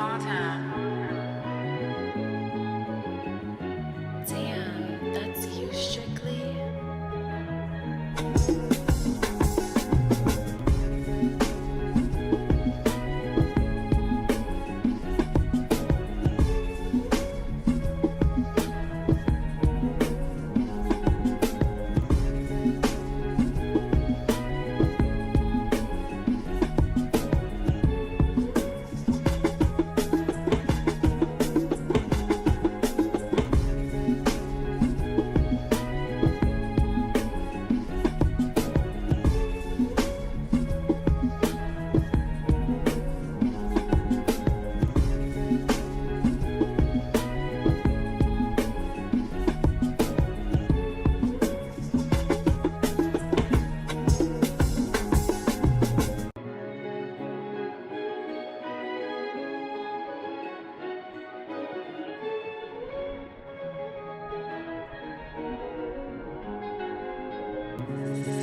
Small town. Damn, that's you strictly.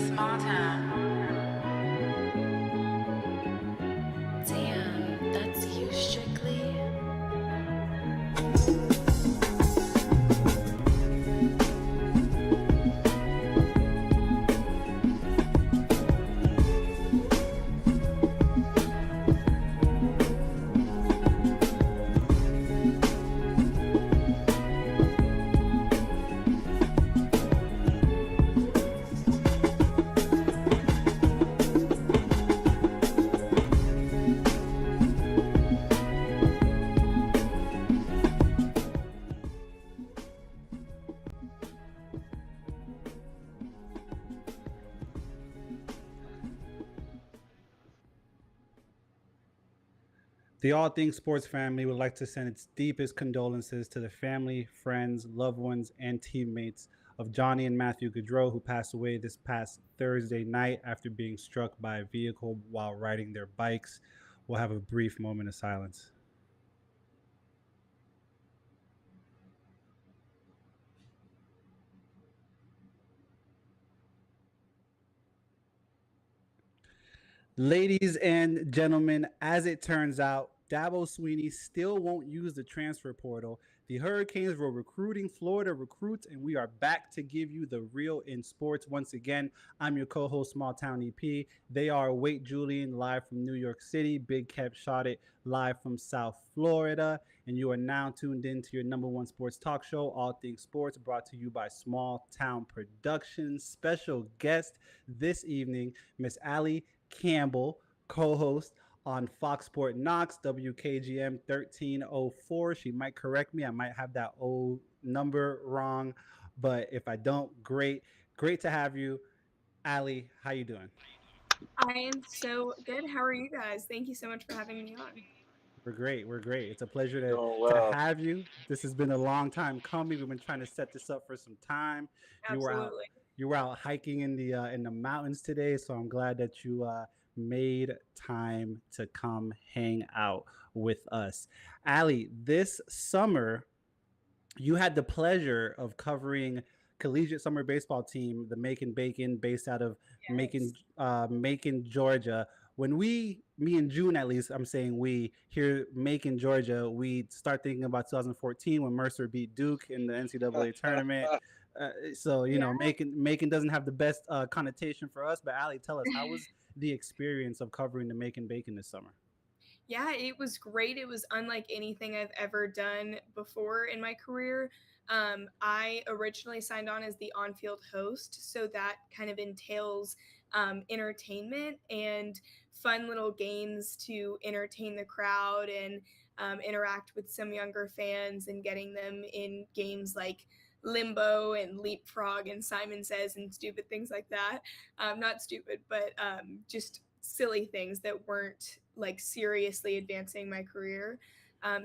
Small town. Damn, that's you strictly. The All Things Sports family would like to send its deepest condolences to the family, friends, loved ones, and teammates of Johnny and Matthew Gaudreau, who passed away this past Thursday night after being struck by a vehicle while riding their bikes. We'll have a brief moment of silence. Ladies and gentlemen, as it turns out, Dabo Sweeney still won't use the transfer portal. The Hurricanes were recruiting Florida recruits, and we are back to give you the real in sports. Once again, I'm your co-host, Small Town EP. They are Wait Julian, live from New York City. Big Kev shot it live from South Florida. And you are now tuned in to your number one sports talk show, All Things Sports, brought to you by Small Town Productions. Special guest this evening, Miss Allie Campbell, co-host on Fox Sport Knox, WKGM 1304. She might correct me. I might have that old number wrong, but if I don't, great. Great to have you. Allie, how you doing? I am so good. How are you guys? Thank you so much for having me on. We're great. We're great. It's a pleasure to, Doing to well. have you. This has been a long time coming. We've been trying to set this up for some time. You were out Absolutely. you were out hiking in the mountains today, so I'm glad that you made time to come hang out with us. Allie, this summer you had the pleasure of covering collegiate summer baseball team, the Macon Bacon, based out of Macon, Yes. Macon, Georgia. When me and June at least, I'm saying we here Macon, Georgia, we start thinking about 2014 when Mercer beat Duke in the NCAA tournament. So you Yeah. know, Macon doesn't have the best connotation for us. But Ali, tell us, how was the experience of covering the Macon Bacon this summer? Yeah, it was great. It was unlike anything I've ever done before in my career. I originally signed on as the on field host, so that kind of entails entertainment and fun little games to entertain the crowd and interact with some younger fans and getting them in games like limbo and leapfrog and Simon Says and stupid things like that. Not stupid, but just silly things that weren't like seriously advancing my career.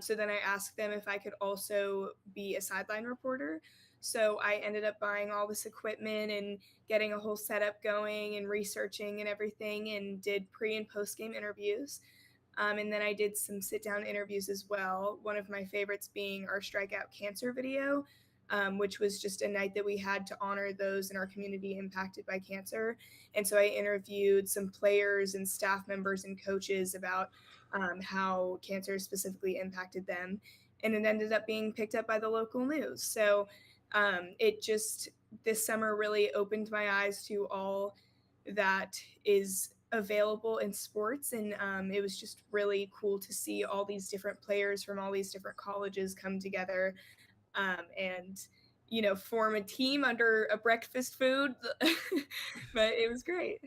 So then I asked them if I could also be a sideline reporter. So I ended up buying all this equipment and getting a whole setup going and researching and everything, and did pre and post game interviews. And then I did some sit down interviews as well. One of my favorites being our strikeout cancer video. which was just a night that we had to honor those in our community impacted by cancer. And so I interviewed some players and staff members and coaches about how cancer specifically impacted them. And it ended up being picked up by the local news. So it just, this summer really opened my eyes to all that is available in sports. And it was just really cool to see all these different players from all these different colleges come together and, form a team under a breakfast food. But it was great.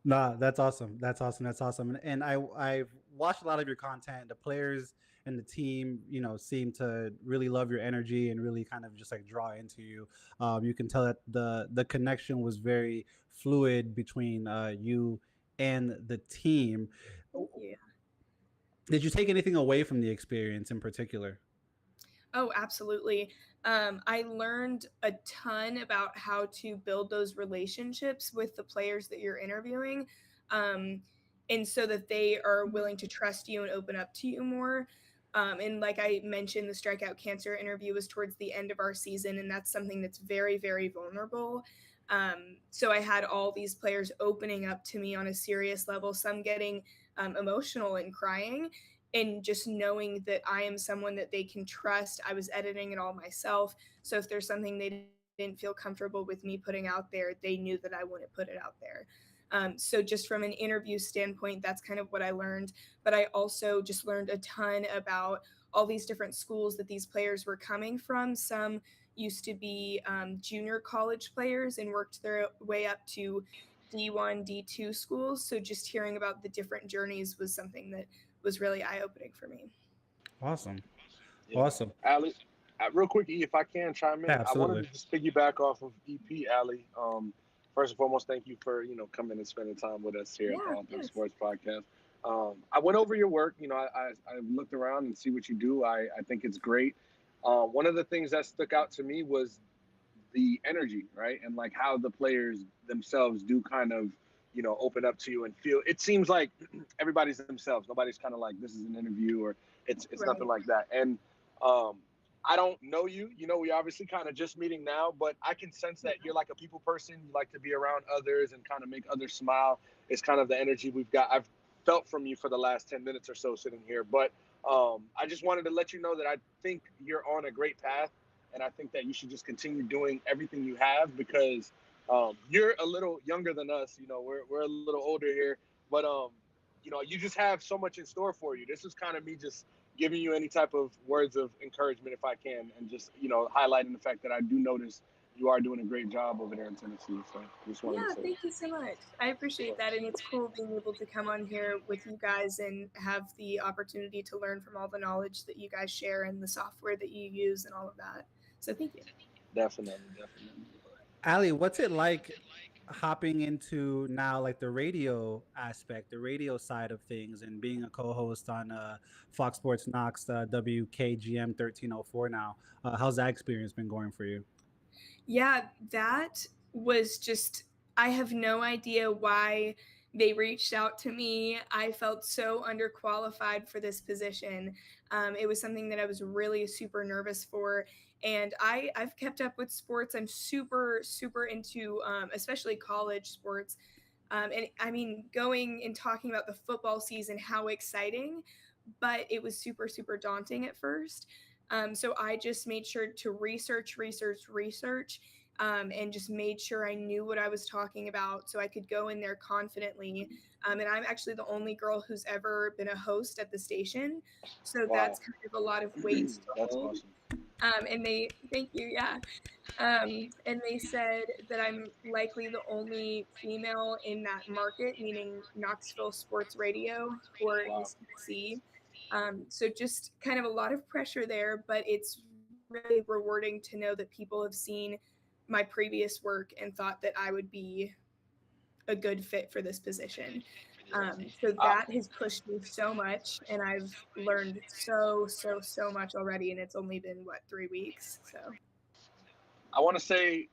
Nah, that's awesome. That's awesome. That's awesome. And I've watched a lot of your content. The players and the team, seem to really love your energy and really kind of just like draw into you. You can tell that the connection was very fluid between you and the team. Thank you. Did you take anything away from the experience in particular? Oh, absolutely. I learned a ton about how to build those relationships with the players that you're interviewing. And so that they are willing to trust you and open up to you more. And like I mentioned, the Strikeout Cancer interview was towards the end of our season, and that's something that's very, very vulnerable. So I had all these players opening up to me on a serious level, some getting emotional and crying, and just knowing that I am someone that they can trust. I was editing it all myself. So if there's something they didn't feel comfortable with me putting out there, they knew that I wouldn't put it out there. So just from an interview standpoint, that's kind of what I learned. But I also just learned a ton about all these different schools that these players were coming from. Some used to be junior college players and worked their way up to D1, D2 schools. So just hearing about the different journeys was something that was really eye-opening for me. Awesome. Yeah. Awesome. Ali, real quick, E, if I can chime Yeah, in, I wanted absolutely. to just piggyback off of EP, Ali. First and foremost, thank you for coming and spending time with us here at the Yeah, All Things yes. Sports Podcast. I went over your work. I looked around and see what you do. I think it's great. One of the things that stuck out to me was the energy, right? And like how the players themselves do kind of, open up to you and feel. It seems like everybody's themselves. Nobody's kind of like this is an interview or it's Right. nothing like that. And um, I don't know you. We obviously kind of just meeting now, but I can sense that you're like a people person. You like to be around others and kind of make others smile. It's kind of the energy I've felt from you for the last 10 minutes or so sitting here. But I just wanted to let you know that I think you're on a great path. And I think that you should just continue doing everything you have because you're a little younger than us. We're a little older here, but you just have so much in store for you. This is kind of me just giving you any type of words of encouragement if I can, and just highlighting the fact that I do notice you are doing a great job over there in Tennessee. So just wanted to Yeah, say thank you so much. I appreciate that. And it's cool being able to come on here with you guys and have the opportunity to learn from all the knowledge that you guys share and the software that you use and all of that. So thank you. definitely. Ali, what's it like hopping into now like the radio aspect, the radio side of things, and being a co-host on Fox Sports Knox WKGM 1304 now? How's that experience been going for you? Yeah, that was just, I have no idea why they reached out to me. I felt so underqualified for this position. It was something that I was really super nervous for. And I've kept up with sports. I'm super, super into, especially college sports. And I mean, going and talking about the football season, how exciting, but it was super, super daunting at first. So I just made sure to research, and just made sure I knew what I was talking about so I could go in there confidently. And I'm actually the only girl who's ever been a host at the station. So that's Wow, kind of a lot of weight to that's hold. awesome. And thank you, yeah. And they said that I'm likely the only female in that market, meaning Knoxville Sports Radio for Wow. East Tennessee. So just kind of a lot of pressure there, but it's really rewarding to know that people have seen my previous work and thought that I would be a good fit for this position. So I, that has pushed me so much, and I've learned so much already, and it's only been what 3 weeks. So I want to say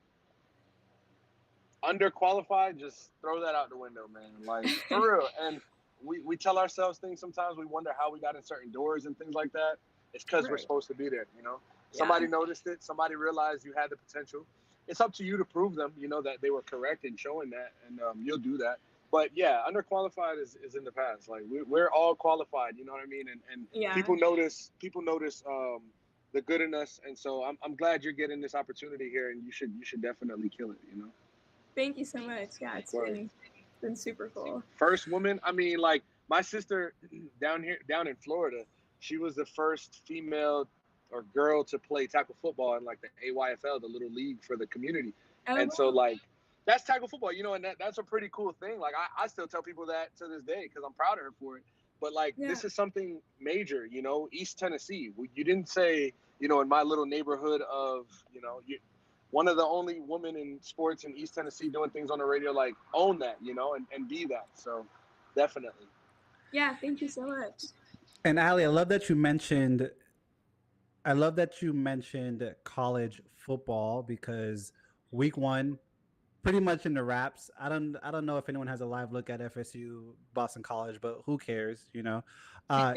underqualified, just throw that out the window, man. Like for real. And we tell ourselves things sometimes. We wonder how we got in certain doors and things like that. It's because we're right. supposed to be there, Somebody noticed it. Somebody realized you had the potential. It's up to you to prove them, that they were correct in showing that, and you'll do that. But yeah, underqualified is in the past. Like we're all qualified, you know what I mean? And Yeah. people notice the good in us, and so I'm glad you're getting this opportunity here, and you should definitely kill it, Thank you so much. Yeah, it's been super cool. First woman. I mean, like my sister down in Florida, she was the first female or girl to play tackle football in like the AYFL, the little league for the community. Oh, And so wow. like that's tackle football, and that's a pretty cool thing. Like I still tell people that to this day because I'm proud of her for it. But like this is something major, East Tennessee. You didn't say, in my little neighborhood of, one of the only women in sports in East Tennessee doing things on the radio, like own that, and be that. So definitely. Yeah, thank you so much. And Ali, I love that you mentioned college football because week one, pretty much in the wraps. I don't know if anyone has a live look at FSU Boston College, but who cares, you are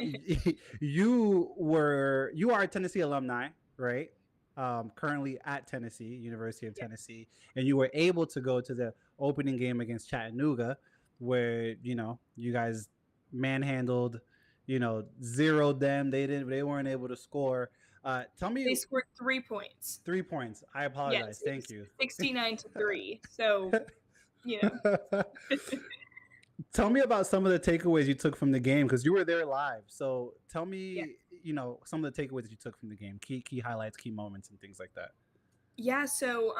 a Tennessee alumni, right? Currently at Tennessee, University of Tennessee, and you were able to go to the opening game against Chattanooga, where you guys manhandled, zeroed them. They weren't able to score. Tell me, They scored 3 points. 3 points. I apologize. Thank you. 69-3. So, Tell me about some of the takeaways you took from the game because you were there live. So tell me, some of the takeaways that you took from the game, key highlights, key moments, and things like that. Yeah, so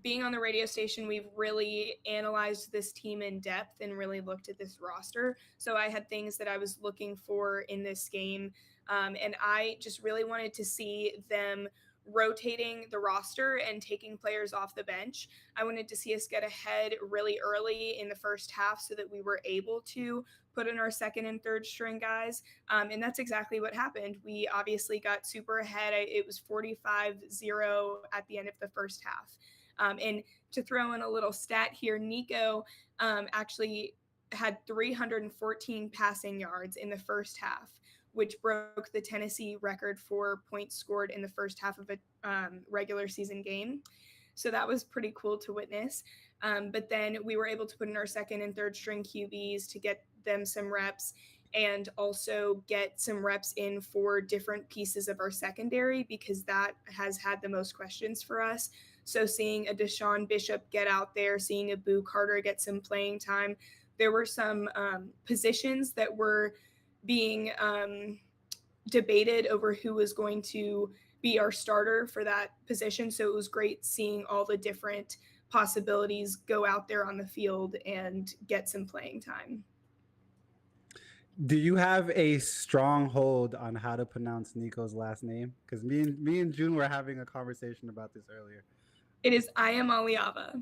being on the radio station, we've really analyzed this team in depth and really looked at this roster. So I had things that I was looking for in this game, and I just really wanted to see them rotating the roster and taking players off the bench. I wanted to see us get ahead really early in the first half so that we were able to put in our second and third string guys. And that's exactly what happened. We obviously got super ahead. It was 45-0 at the end of the first half. And to throw in a little stat here, Nico actually had 314 passing yards in the first half, which broke the Tennessee record for points scored in the first half of a regular season game. So that was pretty cool to witness. But then we were able to put in our second and third string QBs to get them some reps and also get some reps in for different pieces of our secondary because that has had the most questions for us. So seeing a Deshaun Bishop get out there, seeing a Boo Carter get some playing time, there were some positions that were being debated over who was going to be our starter for that position. So it was great seeing all the different possibilities go out there on the field and get some playing time. Do you have a strong hold on how to pronounce Nico's last name? Because me and June were having a conversation about this earlier. It is I am Aliava.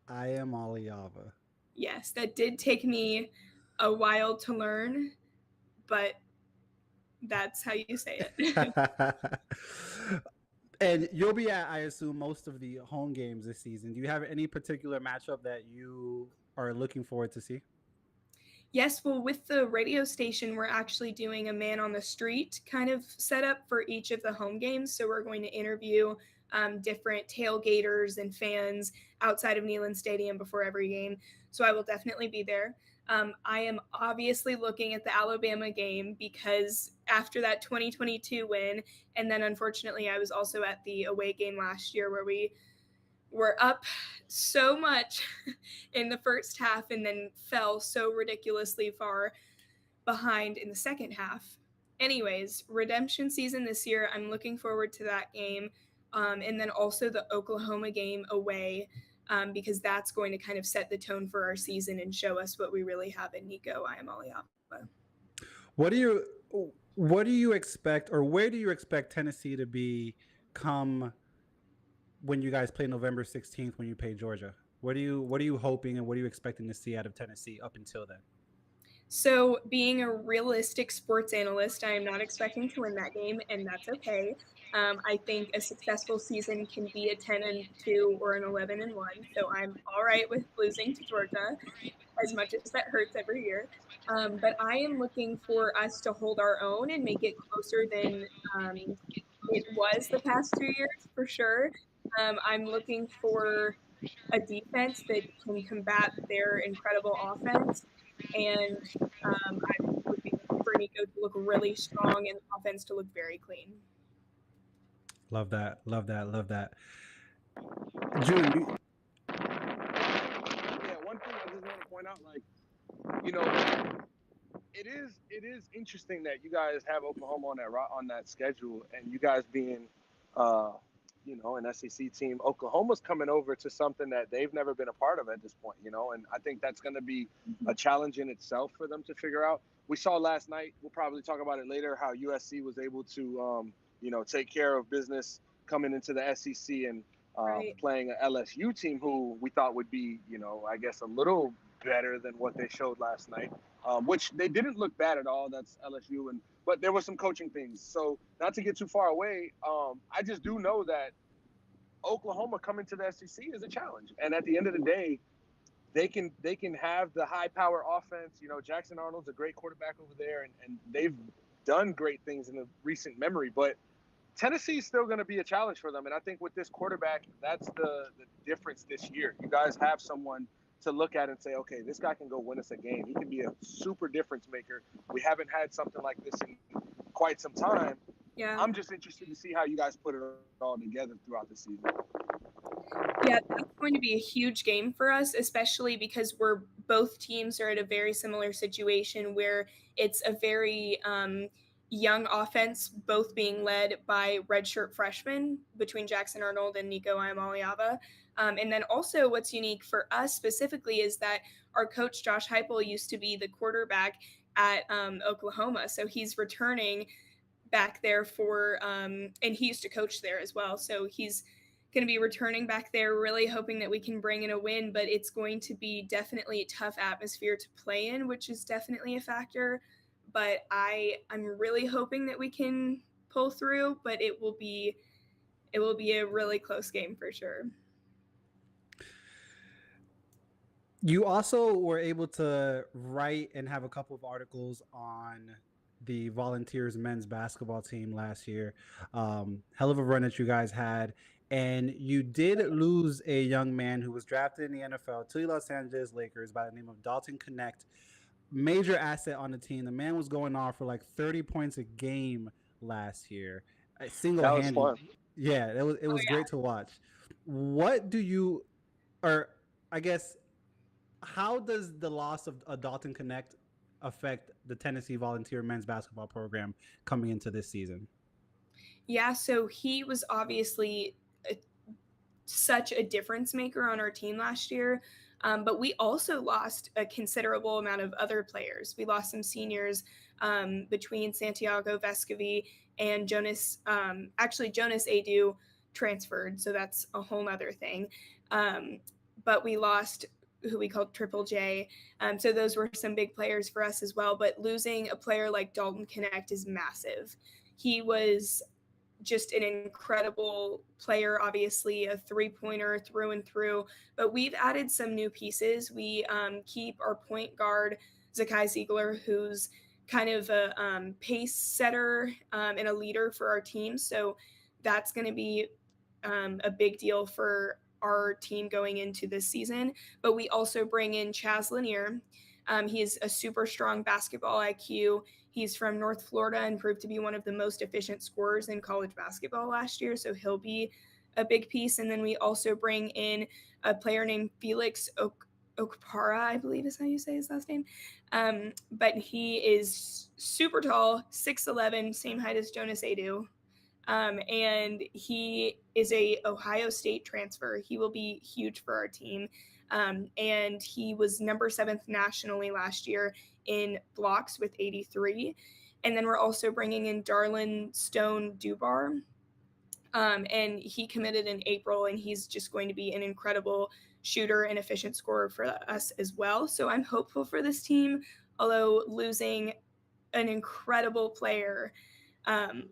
I am Aliava. Yes, that did take me a while to learn, but that's how you say it. And you'll be at, I assume, most of the home games this season. Do you have any particular matchup that you are looking forward to see? Yes, well, with the radio station, we're actually doing a man on the street kind of setup for each of the home games. So we're going to interview different tailgaters and fans outside of Neyland Stadium before every game. So I will definitely be there. I am obviously looking at the Alabama game because after that 2022 win, and then unfortunately I was also at the away game last year where we were up so much in the first half and then fell so ridiculously far behind in the second half. Anyways, redemption season this year, I'm looking forward to that game. And then also the Oklahoma game away, because that's going to kind of set the tone for our season and show us what we really have in Nico Iamaleava. What do you expect, or where do you expect Tennessee to be come when you guys play November 16th when you play Georgia? What are you hoping and what are you expecting to see out of Tennessee up until then? So being a realistic sports analyst, I am not expecting to win that game, and that's okay. I think a successful season can be a 10-2 or an 11-1. So I'm all right with losing to Georgia, as much as that hurts every year. But I am looking for us to hold our own and make it closer than it was the past 2 years for sure. I'm looking for a defense that can combat their incredible offense, and I'm looking for Nico to look really strong and the offense to look very clean. Love that. Love that. Love that. June, Yeah, one thing I just want to point out, like, you know, it is interesting that you guys have Oklahoma on that schedule, and you guys being, uh, an SEC team. Oklahoma's coming over to something that they've never been a part of at this point, and I think that's going to be a challenge in itself for them to figure out. We saw last night. We'll probably talk about it later. How USC was able to, take care of business coming into the SEC and Right. playing an LSU team who we thought would be, I guess a little better than what they showed last night. Which they didn't look bad at all. That's LSU, but there were some coaching things. So not to get too far away, I just do know that Oklahoma coming to the SEC is a challenge. And at the end of the day, they can have the high power offense. Jackson Arnold's a great quarterback over there, and they've done great things in the recent memory. But Tennessee is still going to be a challenge for them. And I think with this quarterback, that's the difference this year. You guys have someone to look at and say, okay, this guy can go win us a game. He can be a super difference maker. We haven't had something like this in quite some time. Yeah. I'm just interested to see how you guys put it all together throughout the season. Yeah, that's going to be a huge game for us, especially because both teams are at a very similar situation where it's a very young offense, both being led by redshirt freshmen between Jackson Arnold and Nico Iamaleava. And then also what's unique for us specifically is that our coach, Josh Heupel, used to be the quarterback at Oklahoma. So he's returning back there and he used to coach there as well. So he's going to be returning back there, really hoping that we can bring in a win, but it's going to be definitely a tough atmosphere to play in, which is definitely a factor. But I'm really hoping that we can pull through, but it will be a really close game for sure. you also were able to write and have a couple of articles on the Volunteers men's basketball team last year. Hell of a run that you guys had. And you did lose a young man who was drafted in the NFL to the Los Angeles Lakers by the name of Dalton Connect. Major asset on the team. The man was going off for like 30 points a game last year. Single-handed. That was fun. Yeah, it was great to watch. What do you, or I guess, how does the loss of Dalton Connect affect the Tennessee Volunteer men's basketball program coming into this season? Yeah, so he was obviously such a difference maker on our team last year. But we also lost a considerable amount of other players. We lost some seniors between Santiago Vescovi and Jonas. Actually, Jonas Adu transferred, so that's a whole other thing. But we lost who we called Triple J. So those were some big players for us as well. But losing a player like Dalton Connect is massive. He was just an incredible player, obviously a three-pointer through and through, but we've added some new pieces. We keep our point guard, Zakai Ziegler, who's kind of a pace setter and a leader for our team. So that's going to be a big deal for our team going into this season. But we also bring in Chaz Lanier. He's a super strong basketball IQ. He's from North Florida and proved to be one of the most efficient scorers in college basketball last year. So he'll be a big piece. And then we also bring in a player named Felix Okpara, I believe is how you say his last name. But he is super tall, 6'11", same height as Jonas Adu. And he is a Ohio State transfer. He will be huge for our team. And he was number 7th nationally last year in blocks with 83. And then we're also bringing in Darlin Stone Dubar. And he committed in April, and he's just going to be an incredible shooter and efficient scorer for us as well. So I'm hopeful for this team, although losing an incredible player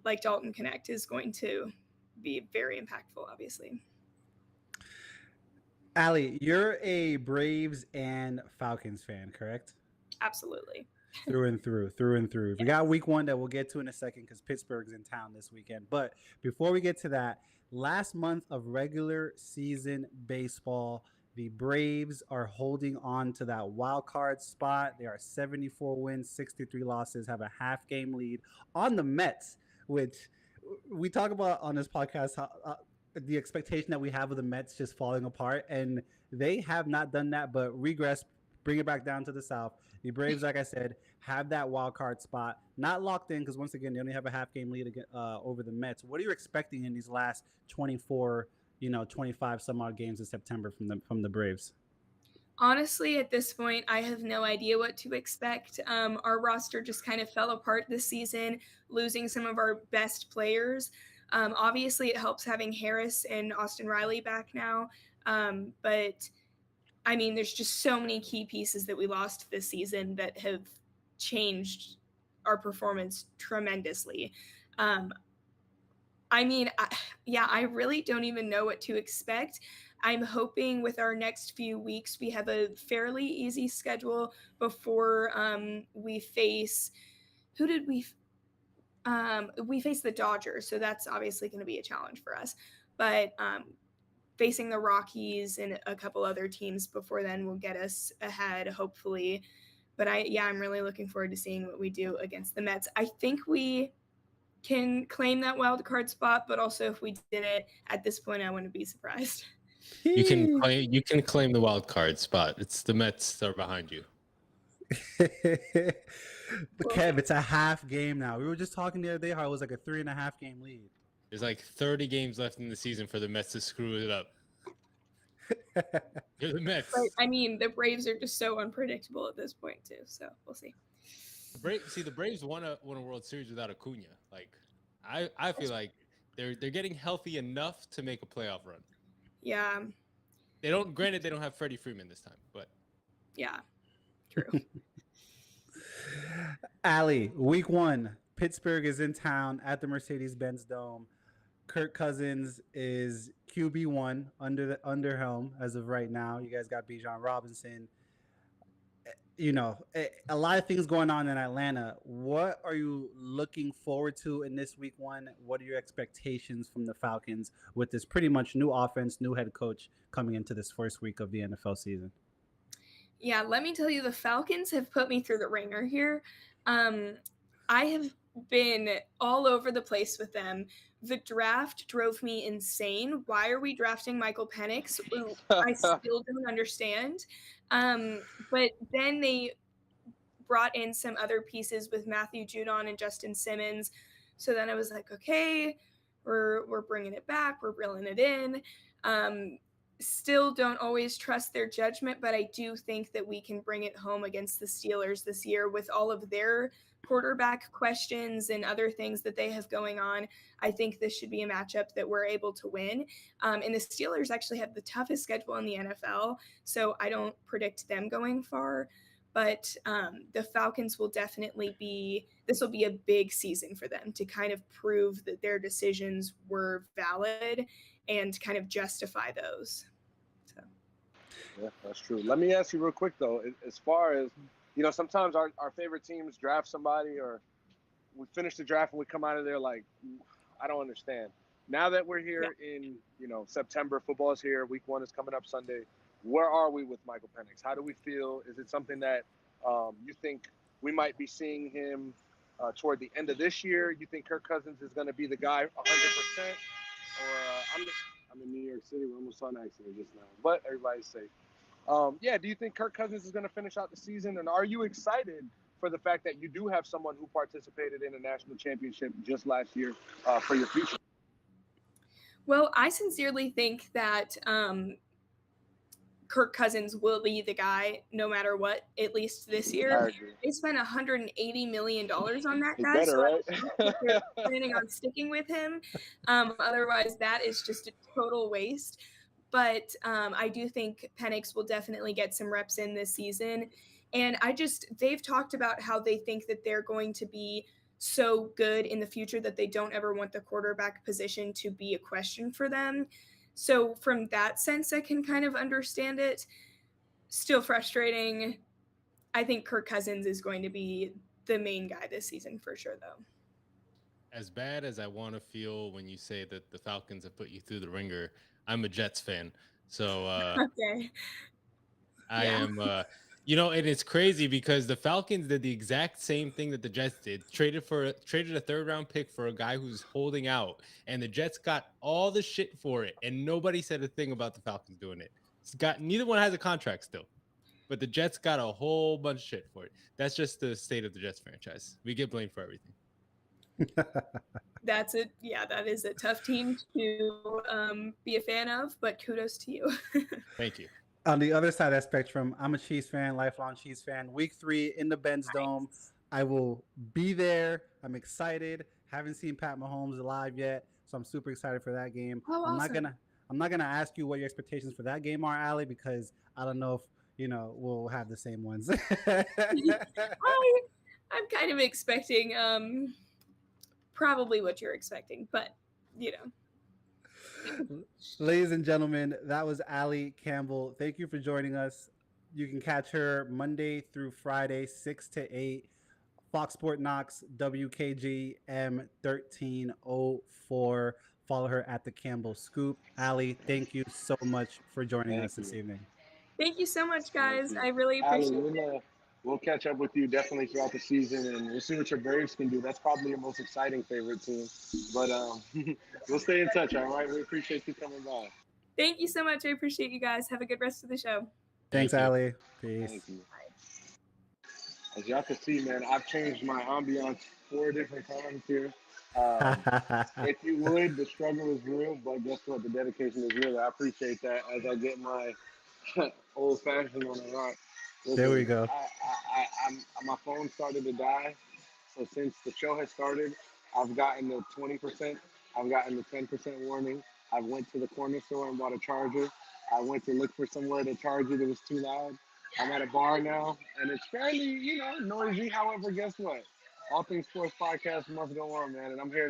like Dalton Connect is going to be very impactful, obviously. Allie, you're a Braves and Falcons fan, correct? Absolutely. through and through, through and through. We got week one that we'll get to in a second because Pittsburgh's in town this weekend. But before we get to that, last month of regular season baseball, the Braves are holding on to that wild card spot. They are 74 wins, 63 losses, have a half game lead on the Mets, which we talk about on this podcast how, the expectation that we have of the Mets just falling apart, and they have not done that, but regress, bring it back down to the South. The Braves, like I said, have that wild card spot, not locked in because once again they only have a half game lead over the Mets. What are you expecting in these last 24, 25 some odd games in September from the Braves? Honestly, at this point, I have no idea what to expect. Our roster just kind of fell apart this season, losing some of our best players. Obviously, it helps having Harris and Austin Riley back now. But I mean, there's just so many key pieces that we lost this season that have changed our performance tremendously. I mean, I really don't even know what to expect. I'm hoping with our next few weeks, we have a fairly easy schedule before we face, who did we face the Dodgers. So that's obviously going to be a challenge for us. But facing the Rockies and a couple other teams before then will get us ahead, hopefully. But I'm really looking forward to seeing what we do against the Mets. I think we can claim that wild card spot, but also if we did it at this point, I wouldn't be surprised. You can claim the wild card spot. It's the Mets that are behind you. But Kev, it's a half game now. We were just talking the other day how it was like a 3.5 game lead. There's like 30 games left in the season for the Mets to screw it up. You're the Mets. But, I mean, the Braves are just so unpredictable at this point too. So we'll see. The Braves won a World Series without Acuna. Like, I feel like they're getting healthy enough to make a playoff run. Yeah. Granted, they don't have Freddie Freeman this time, but yeah, true. Allie, week one, Pittsburgh is in town at the Mercedes-Benz Dome. Kirk Cousins is QB1 under helm as of right now. You guys got Bijan Robinson. A lot of things going on in Atlanta. What are you looking forward to in this week one? What are your expectations from the Falcons with this pretty much new offense, new head coach coming into this first week of the NFL season? Yeah, let me tell you, the Falcons have put me through the ringer here. I have been all over the place with them. The draft drove me insane. Why are we drafting Michael Penix? I still don't understand. But then they brought in some other pieces with Matthew Judon and Justin Simmons. So then I was like, okay, we're bringing it back. We're reeling it in. Still don't always trust their judgment, but I do think that we can bring it home against the Steelers this year with all of their quarterback questions and other things that they have going on. I think this should be a matchup that we're able to win. And the Steelers actually have the toughest schedule in the NFL, so I don't predict them going far. But the Falcons will definitely this will be a big season for them to kind of prove that their decisions were valid and kind of justify those. So. Yeah, that's true. Let me ask you real quick, though, as far as, sometimes our favorite teams draft somebody or we finish the draft and we come out of there like, I don't understand. Now that we're here in, September, football is here, week one is coming up Sunday. Where are we with Michael Penix? How do we feel? Is it something that you think we might be seeing him toward the end of this year? You think Kirk Cousins is going to be the guy 100%? Or I'm in New York City. We almost saw an accident just now, but everybody's safe. Do you think Kirk Cousins is going to finish out the season? And are you excited for the fact that you do have someone who participated in a national championship just last year for your future? Well, I sincerely think that Kirk Cousins will be the guy no matter what, at least this year. They spent $180 million on that guy, so right? I don't think they're planning on sticking with him. Otherwise, that is just a total waste. But I do think Penix will definitely get some reps in this season. And they've talked about how they think that they're going to be so good in the future that they don't ever want the quarterback position to be a question for them. So from that sense, I can kind of understand it. Still frustrating. I think Kirk Cousins is going to be the main guy this season for sure, though. As bad as I want to feel when you say that the Falcons have put you through the ringer, I'm a Jets fan. So Okay. I Yeah. am, and it's crazy because the Falcons did the exact same thing that the Jets did. Traded a third round pick for a guy who's holding out, and the Jets got all the shit for it, and nobody said a thing about the Falcons doing it. Neither one has a contract still, but the Jets got a whole bunch of shit for it. That's just the state of the Jets franchise. We get blamed for everything. That's it. Yeah, that is a tough team to be a fan of, but kudos to you. Thank you. On the other side of that spectrum, I'm a Chiefs fan, lifelong Chiefs fan. Week 3 in the Benz Dome. I will be there. I'm excited. Haven't seen Pat Mahomes live yet, so I'm super excited for that game. Oh, I'm awesome. not gonna ask you what your expectations for that game are, Allie, because I don't know if we'll have the same ones. I'm kind of expecting probably what you're expecting, but Ladies and gentlemen, that was Allie Campbell. Thank you for joining us. You can catch her Monday through Friday, 6 to 8. Fox Sport Knox, WKGM 1304. Follow her at the Campbell Scoop. Allie, thank you so much for joining us this evening. Thank you so much, guys. I really appreciate it. We'll catch up with you definitely throughout the season, and we'll see what your Braves can do. That's probably your most exciting favorite team. But we'll stay in touch, all right? We appreciate you coming by. Thank you so much. I appreciate you guys. Have a good rest of the show. Thanks, Allie. Peace. Thank you. As y'all can see, man, I've changed my ambiance 4 different times here. If you would, the struggle is real, but guess what? The dedication is real. I appreciate that as I get my old-fashioned on the rock. Listen, there we go. My phone started to die. So since the show has started, I've gotten the 20%. I've gotten the 10% warning. I went to the corner store and bought a charger. I went to look for somewhere to charge it. It was too loud. I'm at a bar now, and it's fairly, noisy. However, guess what? All Things Sports Podcast must go on, man. And I'm here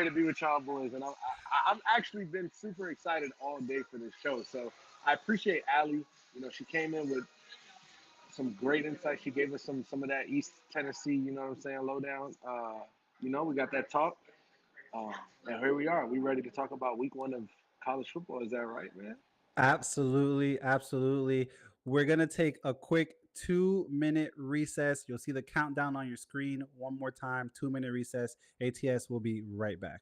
to be with y'all boys. And I've actually been super excited all day for this show. So I appreciate Allie. She came in with some great insight. She gave us some of that East Tennessee, lowdown. We got that talk. And here we are. We ready to talk about week 1 of college football. Is that right, man? Absolutely. Absolutely. We're going to take a quick 2-minute recess. You'll see the countdown on your screen one more time. 2-minute recess. ATS will be right back.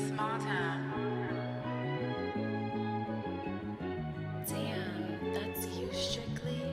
Small town. Damn, that's you strictly.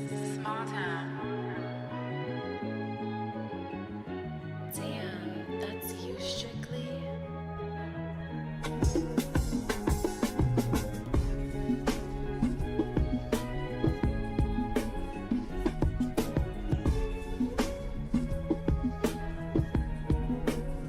Small town. Damn, that's you strictly.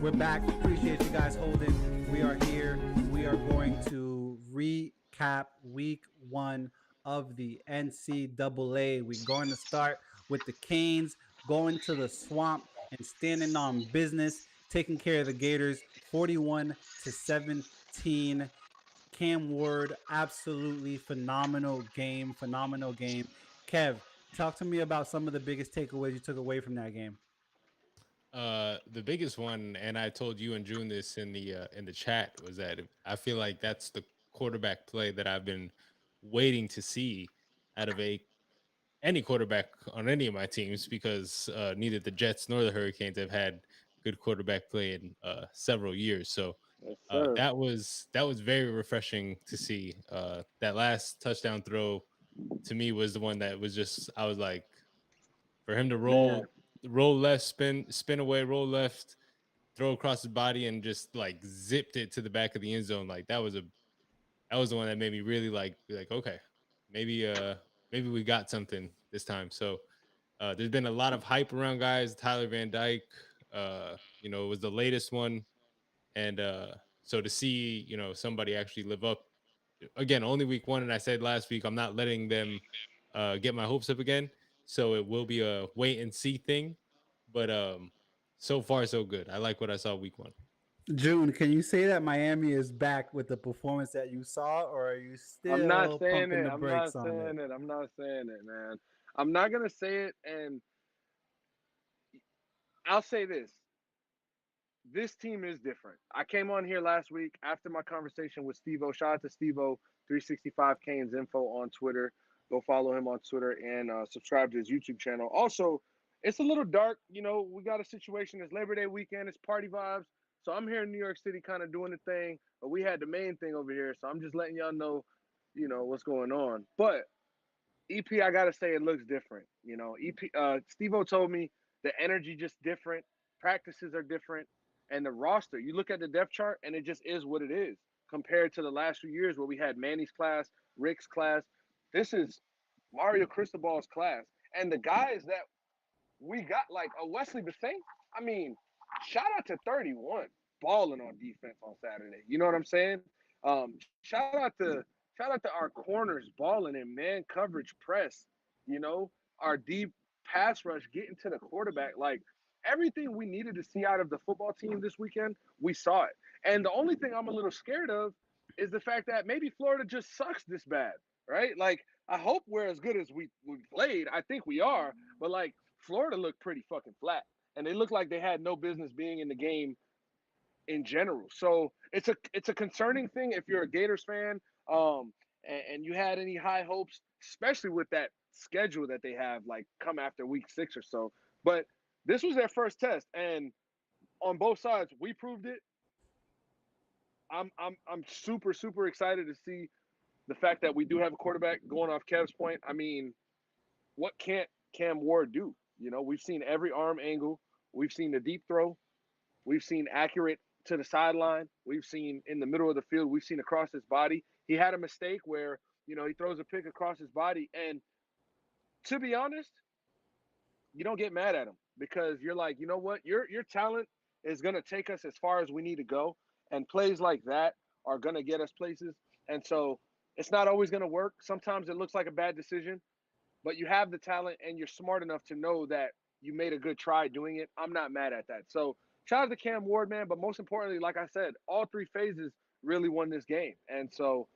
We're back. Appreciate you guys holding. We are here. We are going to recap week 1 of the NCAA. We're going to start with the Canes going to the swamp and standing on business, taking care of the Gators 41-17. Cam Ward, absolutely phenomenal game. Phenomenal game. Kev, talk to me about some of the biggest takeaways you took away from that game. The biggest one, and I told you and June this in the chat, was that I feel like that's the quarterback play that I've been waiting to see out of any quarterback on any of my teams, because neither the Jets nor the Hurricanes have had good quarterback play in several years. So Yes, sir. that was very refreshing to see. That last touchdown throw to me was the one that was just, I was like, for him to Man. roll left, spin away, roll left, throw across his body, and just like zipped it to the back of the end zone. Like that was the one that made me really be like, okay, maybe we got something this time. So there's been a lot of hype around guys. Tyler Van Dyke, it was the latest one, and so to see somebody actually live up, again, only week 1, and I said last week I'm not letting them get my hopes up again. So it will be a wait and see thing, but so far so good. I like what I saw week 1. June, can you say that Miami is back with the performance that you saw, or are you I'm not still saying pumping it. the I'm brakes not on saying it? it. I'm not saying it, man. I'm not gonna say it, and I'll say this. This team is different. I came on here last week after my conversation with Steve-O. Shout out to Steve-O, 365 Canes Info on Twitter. Go follow him on Twitter and subscribe to his YouTube channel. Also, it's a little dark. We got a situation. It's Labor Day weekend. It's party vibes. So I'm here in New York City kind of doing the thing. But we had the main thing over here. So I'm just letting y'all know, what's going on. But EP, I gotta say, it looks different. Steve-O told me the energy just different. Practices are different. And the roster, you look at the depth chart, and it just is what it is compared to the last few years where we had Manny's class, Rick's class. This is Mario Cristobal's class. And the guys that we got, like a Wesley Bissaint, I mean, shout out to 31 balling on defense on Saturday. You know what I'm saying? Shout out to our corners balling in man coverage press. Our deep pass rush getting to the quarterback. Like, everything we needed to see out of the football team this weekend, we saw it. And the only thing I'm a little scared of is the fact that maybe Florida just sucks this bad, right? Like, I hope we're as good as we played. I think we are, but like Florida looked pretty fucking flat, and they looked like they had no business being in the game in general. So it's a concerning thing if you're a Gators fan, and you had any high hopes, especially with that schedule that they have, like come after week 6 or so. But this was their first test, and on both sides, we proved it. I'm super super excited to see the fact that we do have a quarterback. Going off Kev's point, I mean, what can't Cam Ward do? We've seen every arm angle. We've seen the deep throw. We've seen accurate to the sideline. We've seen in the middle of the field. We've seen across his body. He had a mistake where, he throws a pick across his body. And to be honest, you don't get mad at him because you're like, you know what? Your talent is going to take us as far as we need to go. And plays like that are going to get us places. And so it's not always going to work. Sometimes it looks like a bad decision, but you have the talent and you're smart enough to know that you made a good try doing it. I'm not mad at that. So shout out to Cam Ward, man. But most importantly, like I said, all 3 phases really won this game. And so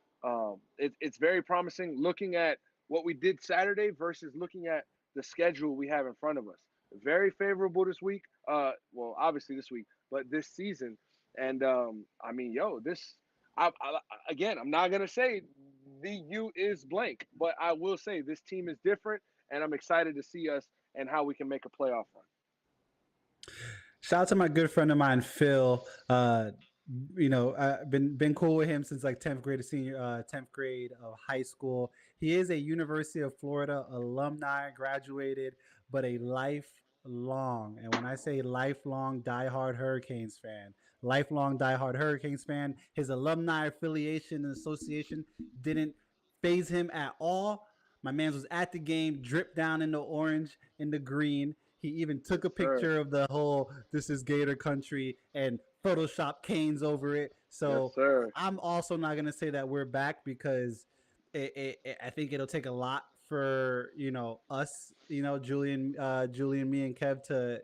it's very promising looking at what we did Saturday versus looking at the schedule we have in front of us. Very favorable this week. Well, obviously this week, but this season. And I mean, again, I'm not going to say the U is blank, but I will say this team is different, and I'm excited to see us and how we can make a playoff run. Shout out to my good friend of mine, Phil. I've been cool with him since like 10th grade of high school. He is a University of Florida alumni, graduated, but a lifelong, and when I say lifelong diehard Hurricanes fan, lifelong diehard Hurricanes fan, his alumni affiliation and association didn't phase him at all. My man was at the game, dripped down in the orange, in the green. He even took a Yes, sir. picture of the whole "This is Gator Country" and Photoshop canes over it. Yes, So sir. I'm also not gonna say that we're back because I think it'll take a lot for us, Julian, me, and Kev to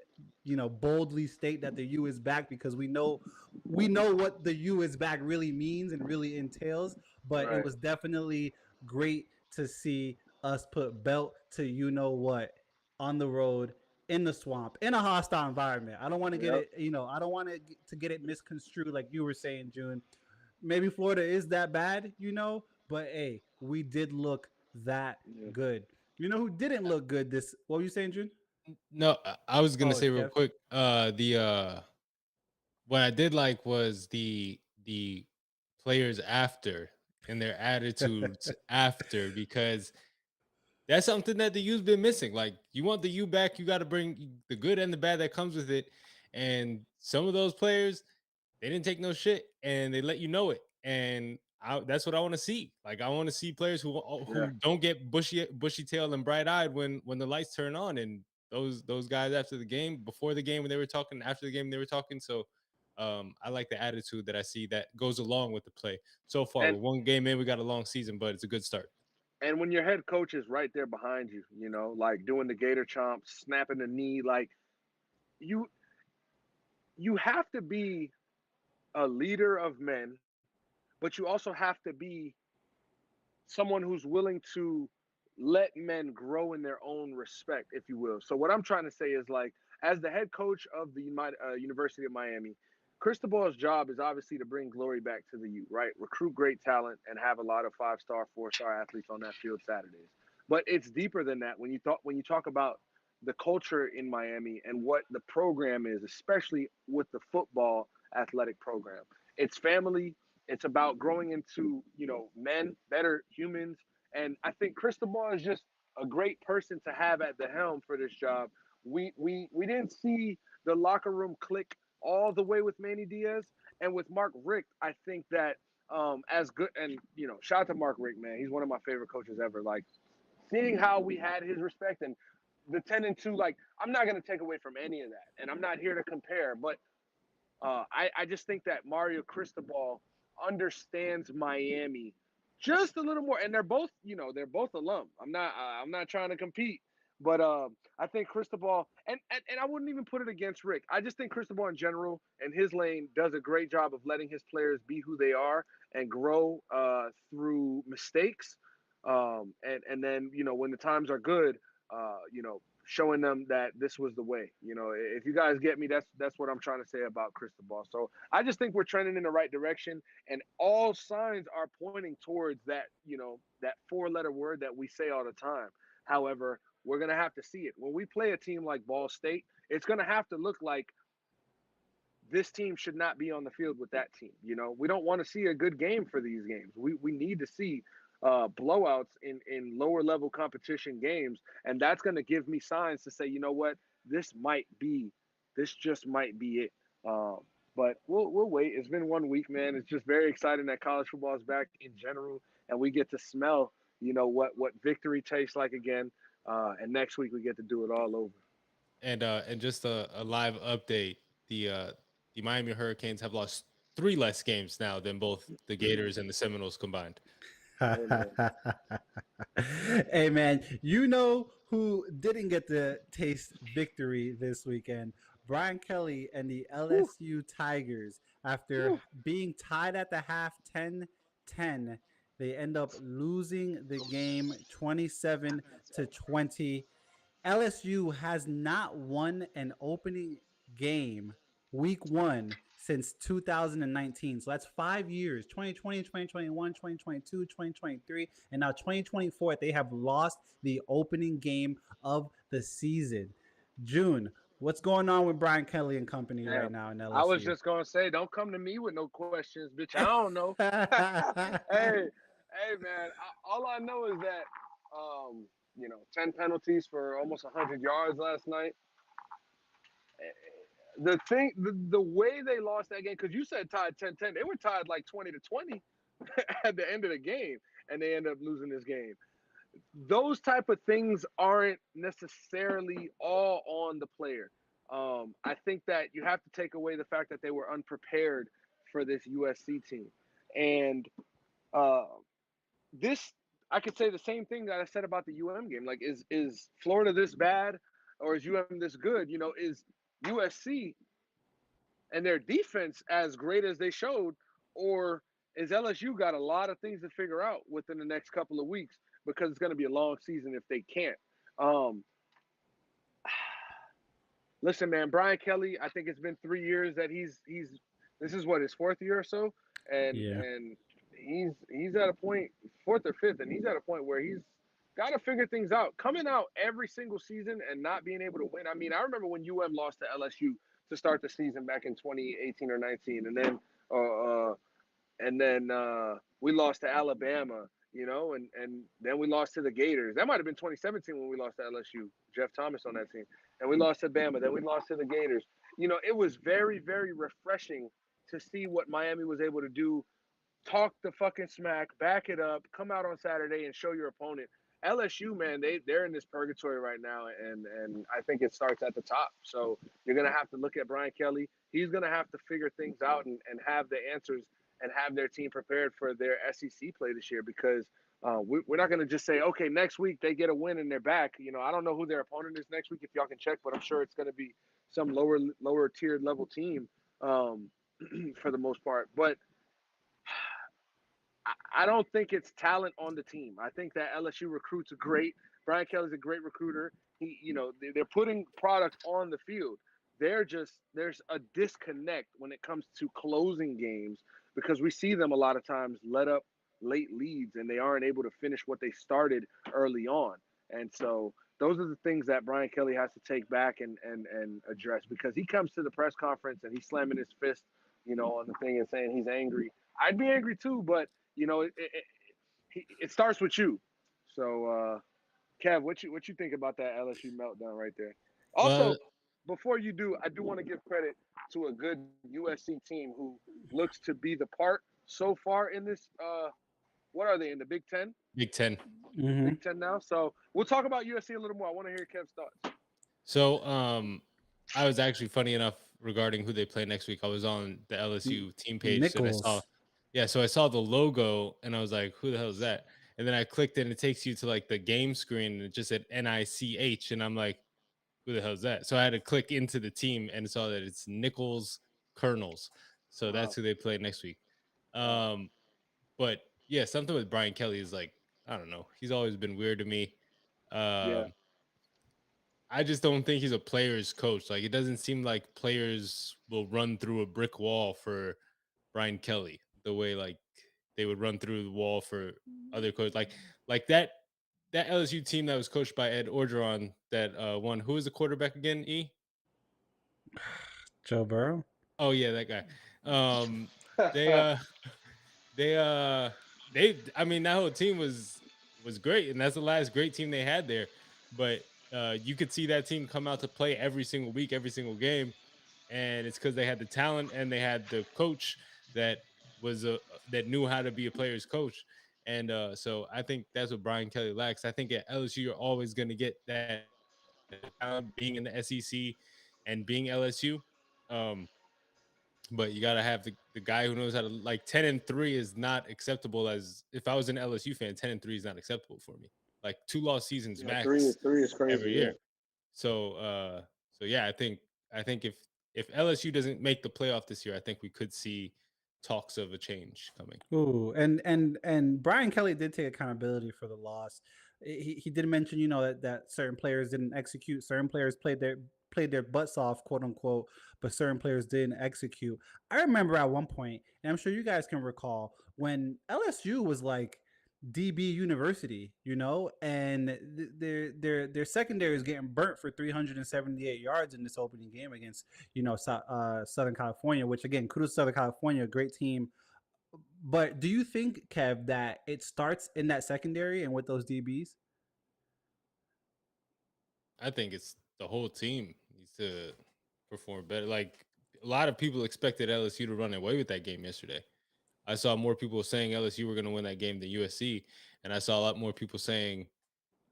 boldly state that the U is back because we know what the U is back really means and really entails. But it Right. was definitely great to see us put belt to what on the road in the swamp in a hostile environment. I don't want to get Yep. it, I don't want to get it misconstrued like you were saying, June. Maybe Florida is that bad, but hey, we did look that Yeah. good. You know who didn't look good this? What were you saying, June? No, I was gonna Oh, say real Kev. quick. The what I did like was the players after and their attitudes after, because that's something that the U's been missing. Like, you want the U back, you got to bring the good and the bad that comes with it. And some of those players, they didn't take no shit, and they let you know it. And that's what I want to see. Like, I want to see players Yeah. who don't get bushy tail and bright eyed when the lights turn on. And those guys after the game, before the game when they were talking, after the game they were talking. So I like the attitude that I see that goes along with the play. So far, And we're one game in, we got a long season, but it's a good start. and when your head coach is right there behind you, like doing the gator chomp, snapping the knee, like you you have to be a leader of men, but you also have to be someone who's willing to let men grow in their own respect, if you will. So what I'm trying to say is, like, as the head coach of the University of Miami, Cristobal's job is obviously to bring glory back to the U, right? Recruit great talent and have a lot of 5-star, 4-star athletes on that field Saturdays. But it's deeper than that when you talk about the culture in Miami and what the program is, especially with the football athletic program. It's family, it's about growing into, men, better humans. And I think Cristobal is just a great person to have at the helm for this job. We didn't see the locker room click all the way with Manny Diaz and with Mark Richt. I think that as good, and shout out to Mark Richt, man. He's one of my favorite coaches ever. Like, seeing how we had his respect and the 10-2, like, I'm not gonna take away from any of that, and I'm not here to compare, but I just think that Mario Cristobal understands Miami just a little more, and they're both alum. I'm not trying to compete, but I think Cristobal, and I wouldn't even put it against Rick. I just think Cristobal in general and his lane does a great job of letting his players be who they are and grow through mistakes, and then when the times are good, showing them that this was the way. If you guys get me, that's what I'm trying to say about Cristobal. So I just think we're trending in the right direction, and all signs are pointing towards that four-letter word that we say all the time. However, we're gonna have to see it when we play a team like Ball State. It's gonna have to look like this team should not be on the field with that team. We don't want to see a good game for these games. We need to see blowouts in lower level competition games, and that's going to give me signs to say, you know what, this just might be it. But we'll wait. It's been 1 week, man. It's just very exciting that college football is back in general, and we get to smell, what victory tastes like again. And next week we get to do it all over. And just a live update, the Miami Hurricanes have lost three less games now than both the Gators and the Seminoles combined. Amen. Hey man, you know who didn't get to taste victory this weekend? Brian Kelly and the Whew, LSU Tigers. After whew. being tied at the half 10-10, they end up losing the game 27-20. LSU has not won an opening game week one since 2019. So that's 5 years, 2020, 2021, 2022, 2023, and now 2024. They have lost the opening game of the season. June, what's going on with Brian Kelly and company right Damn. now in I was LSU? just gonna say, don't come to me with no questions, bitch. I don't know. Hey, Hey man, all I know is that 10 penalties for almost 100 yards last night. The way they lost that game, because you said tied 10-10, they were tied like 20-20 at the end of the game, and they end up losing this game. Those type of things aren't necessarily all on the player. I think that you have to take away the fact that they were unprepared for this USC team, and uh, this I could say the same thing that I said about the UM game. Like, is Florida this bad, or is UM this good? Is USC and their defense as great as they showed, or is LSU got a lot of things to figure out within the next couple of weeks because it's going to be a long season if they can't. Um, Listen, man, Brian Kelly. I think it's been 3 years that he's. This is what his fourth year or so, and Yeah. and he's at a point, fourth or fifth, and he's at a point where he's got to figure things out. Coming out every single season and not being able to win. I mean, I remember when lost to LSU to start the season back in 2018 or 19, and then we lost to Alabama, and then we lost to the Gators. That might have been 2017 when we lost to LSU. Jeff Thomas on that team, and we lost to Bama. Then we lost to the Gators. It was very, very refreshing to see what Miami was able to do. Talk the fucking smack, back it up, come out on Saturday and show your opponent. LSU, man, they're in this purgatory right now, and I think it starts at the top. So you're gonna have to look at Brian Kelly. He's gonna have to figure things out and have the answers and have their team prepared for their SEC play this year, because we're not gonna just say, okay, next week they get a win and they're back. I don't know who their opponent is next week if y'all can check, but I'm sure it's gonna be some lower tiered level team for the most part. But I don't think it's talent on the team. I think that LSU recruits great. Brian Kelly's a great recruiter. They're putting product on the field. There's a disconnect when it comes to closing games, because we see them a lot of times let up late leads and they aren't able to finish what they started early on. And so those are the things that Brian Kelly has to take back and address, because he comes to the press conference and he's slamming his fist, on the thing and saying he's angry. I'd be angry too, but it starts with you. So, Kev, what you think about that LSU meltdown right there? Also, Well, before you do, I do want to give credit to a good USC team who looks to be the part so far in this. What are they in the Big Ten? Big Ten. Mm-hmm. Big Ten now. So we'll talk about USC a little more. I want to hear Kev's thoughts. So, I was actually funny enough regarding who they play next week. I was on the LSU team page and I saw, Nichols. yeah, so I saw the logo and I was like, who the hell is that? And then I clicked it and it takes you to like the game screen and it just said NICH. And I'm like, who the hell is that? So I had to click into the team and saw that it's Nichols Colonels. So that's Wow. who they play next week. Wow. But yeah, something with Brian Kelly is like, I don't know. He's always been weird to me. Yeah. Um, I just don't think he's a player's coach. Like, it doesn't seem like players will run through a brick wall for Brian Kelly the way like they would run through the wall for other coaches. Like that LSU team that was coached by Ed Orgeron that won. Who was the quarterback again? Joe Burrow. Oh yeah, that guy. They they I mean, that whole team was great, and that's the last great team they had there. But you could see that team come out to play every single week, every single game, and it's because they had the talent and they had the coach that was that knew how to be a player's coach. And so I think that's what Brian Kelly lacks. I think at LSU you're always going to get that talent being in the SEC and being LSU. Um, but you gotta have the guy who knows how to, like, 10-3 is not acceptable. As if I was an LSU fan, 10-3 is not acceptable for me. Like 2 loss seasons Yeah, three max is three is crazy. every Yeah. year. So yeah, I think if LSU doesn't make the playoff this year, I think we could see talks of a change coming. Ooh, and Brian Kelly did take accountability for the loss. He did mention, that certain players didn't execute, certain players played their butts off, quote unquote, but certain players didn't execute. I remember at one point, and I'm sure you guys can recall, when LSU was like DB University, and their secondary is getting burnt for 378 yards in this opening game against Southern California. Which, again, kudos to Southern California, a great team. But do you think, Kev, that it starts in that secondary and with those DBs? I think it's the whole team needs to perform better. Like a lot of people expected LSU to run away with that game yesterday. I saw more people saying LSU were going to win that game than USC, and I saw a lot more people saying,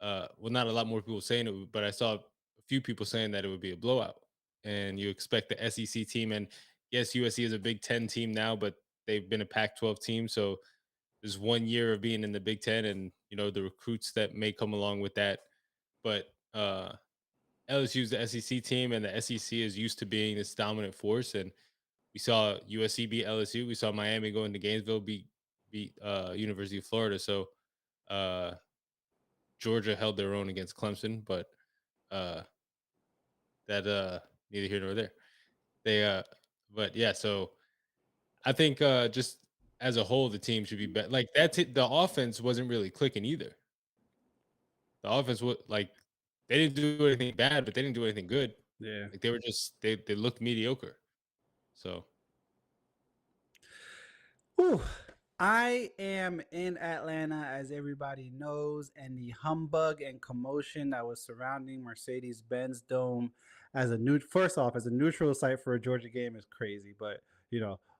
well, not a lot more people saying it, but I saw a few people saying that it would be a blowout. And you expect the SEC team, and yes, USC is a Big Ten team now, but they've been a Pac-12 team, so there's 1 year of being in the Big Ten, and the recruits that may come along with that. But LSU's the SEC team, and the SEC is used to being this dominant force. And we saw USC beat LSU. We saw Miami go into Gainesville beat University of Florida. So uh, Georgia held their own against Clemson, but uh, that neither here nor there. They but yeah. So I think just as a whole, the team should be better. Like that's it. The offense wasn't really clicking either. The offense was like they didn't do anything bad, but they didn't do anything good. Yeah. Like they were just they looked mediocre. So Whew. I am in Atlanta, as everybody knows, and the humbug and commotion that was surrounding Mercedes-Benz Dome as first off, as a neutral site for a Georgia game is crazy, but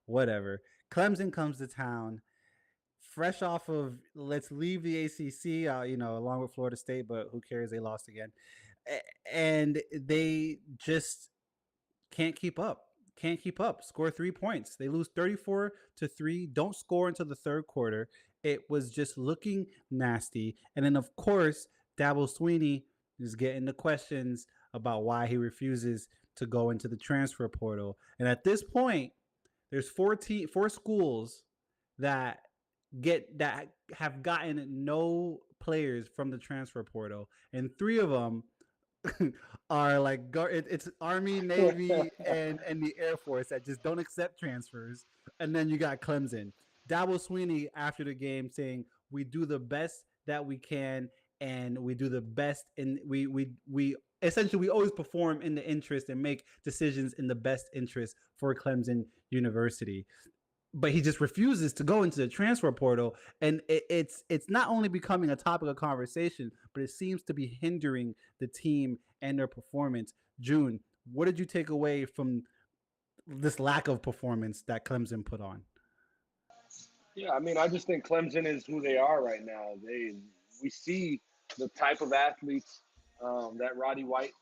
whatever. Clemson comes to town, fresh off of let's leave the ACC, along with Florida State, but who cares? They lost again, and they just can't keep up. Can't keep up. Score 3 points. They lose 34-3. Don't score until the third quarter. It was just looking nasty. And then, of course, Dabo Swinney is getting the questions about why he refuses to go into the transfer portal. And at this point, there's four schools that have gotten no players from the transfer portal, and 3 of them are like it's Army, Navy, and the Air Force that just don't accept transfers. And then you got Clemson. Dabo Swinney after the game saying, "We do the best that we can, and we do the best, and we essentially we always perform in the interest and make decisions in the best interest for Clemson University." But he just refuses to go into the transfer portal, and it's not only becoming a topic of conversation, but it seems to be hindering the team and their performance. June, what did you take away from this lack of performance that Clemson put on? Yeah, I mean, I just think Clemson is who they are right now. We see the type of athletes that Roddy White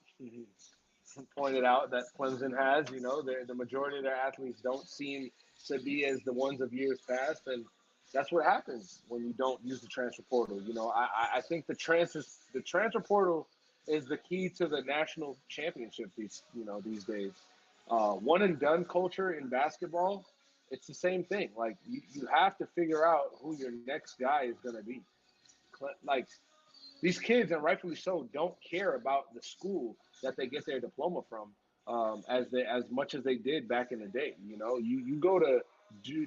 pointed out that Clemson has. The majority of their athletes don't seem to be as the ones of years past, and that's what happens when you don't use the transfer portal. I think the transfer portal is the key to the national championship these days. One and done culture in basketball, it's the same thing. Like you have to figure out who your next guy is going to be. Like these kids, and rightfully so, don't care about the school that they get their diploma from as much as they did back in the day. You go to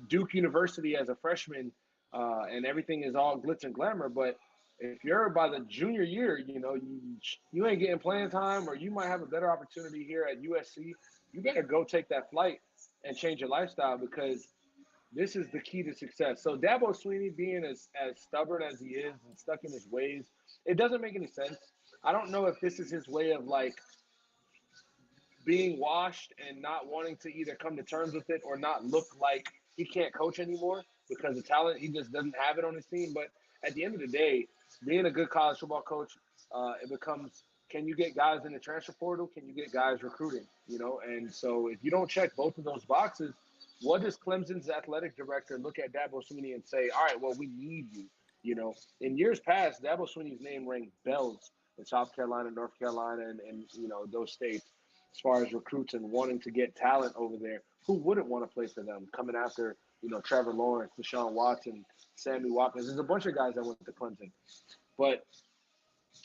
Duke University as a freshman, and everything is all glitz and glamour. But if you're by the junior year, you ain't getting playing time, or you might have a better opportunity here at USC. You better go take that flight and change your lifestyle, because this is the key to success. So Dabo Swinney being as stubborn as he is and stuck in his ways, it doesn't make any sense. I don't know if this is his way of like being washed and not wanting to either come to terms with it or not look like he can't coach anymore because the talent, he just doesn't have it on his team. But at the end of the day, being a good college football coach, it becomes, can you get guys in the transfer portal? Can you get guys recruiting? And so if you don't check both of those boxes, what does Clemson's athletic director look at Dabo Swinney and say, all right, well, we need you? In years past, Dabo Swinney's name rang bells in South Carolina, North Carolina, and those states as far as recruits and wanting to get talent over there. Who wouldn't want to play for them? Coming after, Trevor Lawrence, Deshaun Watson, Sammy Watkins. There's a bunch of guys that went to Clemson. But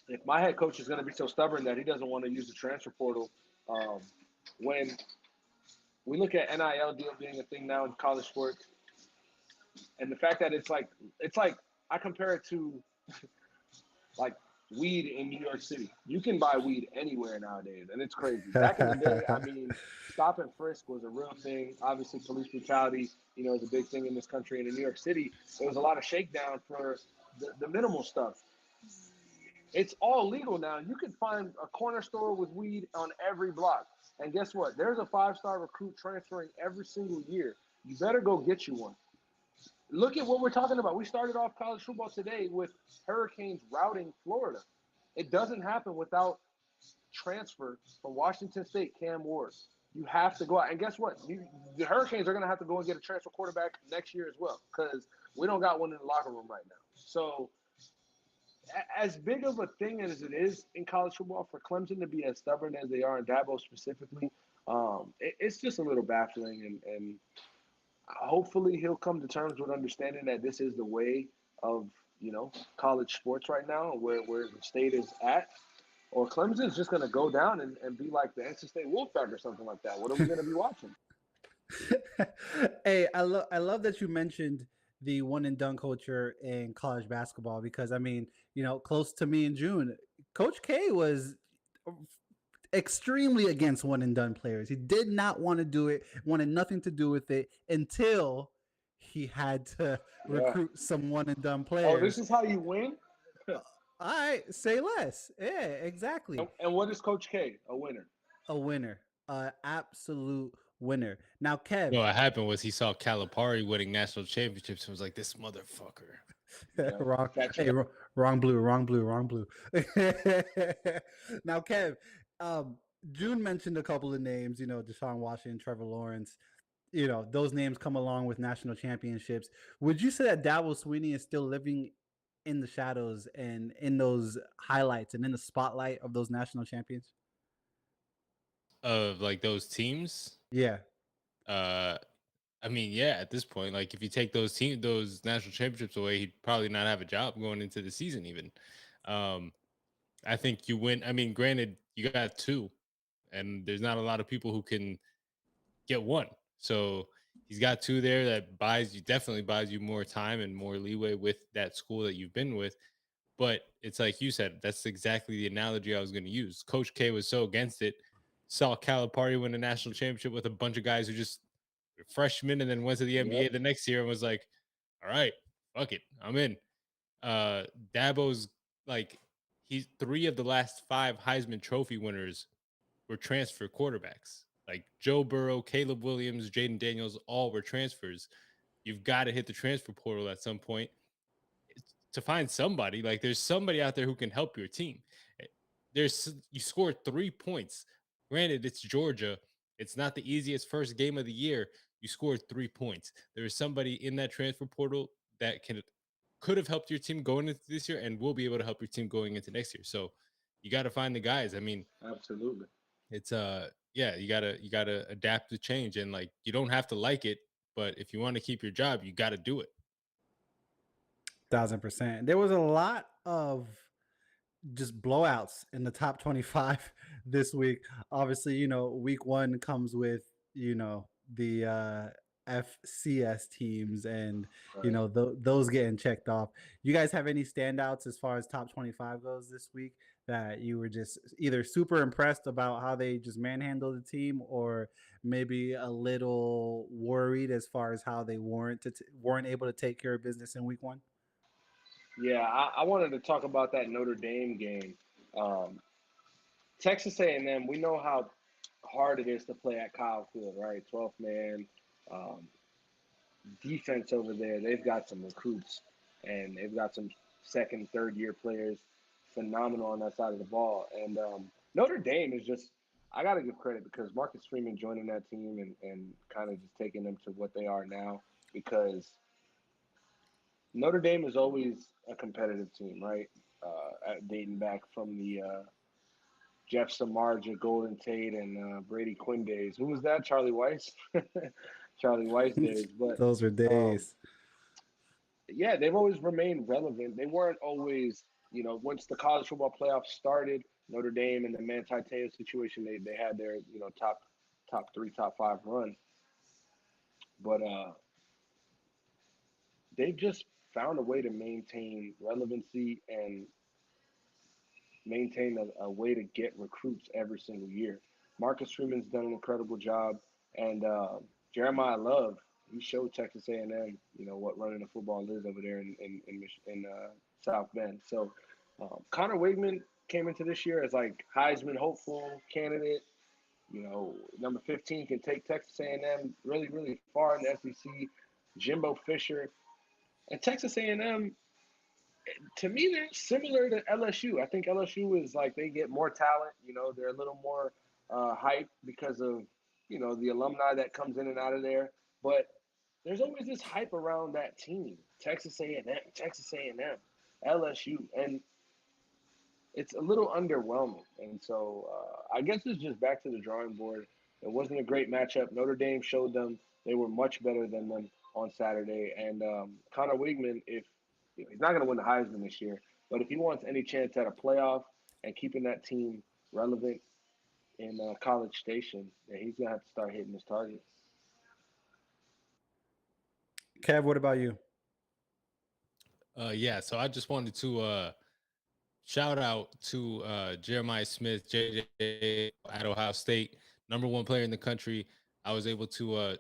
if my head coach is going to be so stubborn that he doesn't want to use the transfer portal, when we look at NIL deal being a thing now in college sports, and the fact that it's like I compare it to like weed in New York City. You can buy weed anywhere nowadays, and it's crazy. Back in the day, I mean, stop and frisk was a real thing. Obviously, police brutality, is a big thing in this country. And in New York City, there was a lot of shakedown for the minimal stuff. It's all legal now. You can find a corner store with weed on every block. And guess what? There's a 5-star recruit transferring every single year. You better go get you one. Look at what we're talking about. We started off college football today with Hurricanes routing Florida. It doesn't happen without transfer from Washington State, Cam Ward. You have to go out. And guess what? The Hurricanes are going to have to go and get a transfer quarterback next year as well because we don't got one in the locker room right now. So as big of a thing as it is in college football for Clemson to be as stubborn as they are in Dabo specifically, it's just a little baffling. And hopefully he'll come to terms with understanding that this is the way of, college sports right now, where the state is at. Or Clemson's just going to go down and be like the NC State Wolfpack or something like that. What are we going to be watching? Hey, I love that you mentioned the one and done culture in college basketball because I mean, close to me in June, Coach K was extremely against one and done players. He did not want to do it, wanted nothing to do with it until he had to recruit some one and done players. Oh, this is how you win? All right, say less. Yeah, exactly. And what is Coach K? A winner. A winner. Absolute winner. Now, Kev. No, what happened was he saw Calipari winning national championships and was like, this motherfucker. Yeah, wrong. Hey, wrong blue. Now, Kev, June mentioned a couple of names, Deshaun Washington, Trevor Lawrence. Those names come along with national championships. Would you say that Dabo Sweeney is still living in the shadows and in those highlights and in the spotlight of those national champions? Of like those teams? Yeah. I mean, yeah, at this point, like if you take those national championships away, he'd probably not have a job going into the season even. I think you win. I mean, granted, you got 2, and there's not a lot of people who can get 1. So he's got 2 there that definitely buys you more time and more leeway with that school that you've been with. But it's like you said, that's exactly the analogy I was going to use. Coach K was so against it, saw Calipari win a national championship with a bunch of guys who just were freshmen and then went to the NBA the next year and was like, all right, fuck it, I'm in. Dabo's like, he's 3 of the last 5 Heisman Trophy winners were transfer quarterbacks. Like Joe Burrow, Caleb Williams, Jaden Daniels, all were transfers. You've got to hit the transfer portal at some point to find somebody. Like there's somebody out there who can help your team. You scored 3 points. Granted, it's Georgia. It's not the easiest first game of the year. You scored 3 points. There is somebody in that transfer portal that could have helped your team going into this year and will be able to help your team going into next year. So you got to find the guys. I mean, absolutely. It's you gotta adapt to change, and like you don't have to like it, but if you want to keep your job, you got to do it. 1000%. There was a lot of just blowouts in the top 25 this week. Obviously, week 1 comes with, the FCS teams and, those getting checked off. You guys have any standouts as far as top 25 goes this week that you were just either super impressed about how they just manhandled the team or maybe a little worried as far as how they weren't able to take care of business in week 1? Yeah, I wanted to talk about that Notre Dame game. Texas A&M, we know how hard it is to play at Kyle Field, right? 12th man defense over there. They've got some recruits, and they've got some second, third-year players phenomenal on that side of the ball. And Notre Dame is just – I got to give credit because Marcus Freeman joining that team and kind of just taking them to what they are now because – Notre Dame is always a competitive team, right? Dating back from the Jeff Samardzija, Golden Tate, and Brady Quinn days. Who was that? Charlie Weiss? Charlie Weiss days. But those were days. Yeah, they've always remained relevant. They weren't always, once the college football playoffs started, Notre Dame and the Manti Te'o situation, they had their, top 3, top 5 run. But they've just found a way to maintain relevancy and maintain a way to get recruits every single year. Marcus Freeman's done an incredible job, and Jeremiah Love, he showed Texas A&M, what running the football is over there in South Bend. So Connor Wigman came into this year as like Heisman hopeful candidate. Number 15 can take Texas A&M really, really far in the SEC. Jimbo Fisher and Texas A&M, to me, they're similar to LSU. I think LSU is like they get more talent. They're a little more hype because of the alumni that comes in and out of there. But there's always this hype around that team, Texas A&M, Texas A&M, LSU, and it's a little underwhelming. And so I guess it's just back to the drawing board. It wasn't a great matchup. Notre Dame showed them they were much better than them on Saturday. And Connor Wigman, if he's not going to win the Heisman this year, but if he wants any chance at a playoff and keeping that team relevant in College Station, then he's going to have to start hitting his target. Kev, what about you? Yeah, so I just wanted to shout out to Jeremiah Smith, JJ at Ohio State, #1 player in the country. I was able to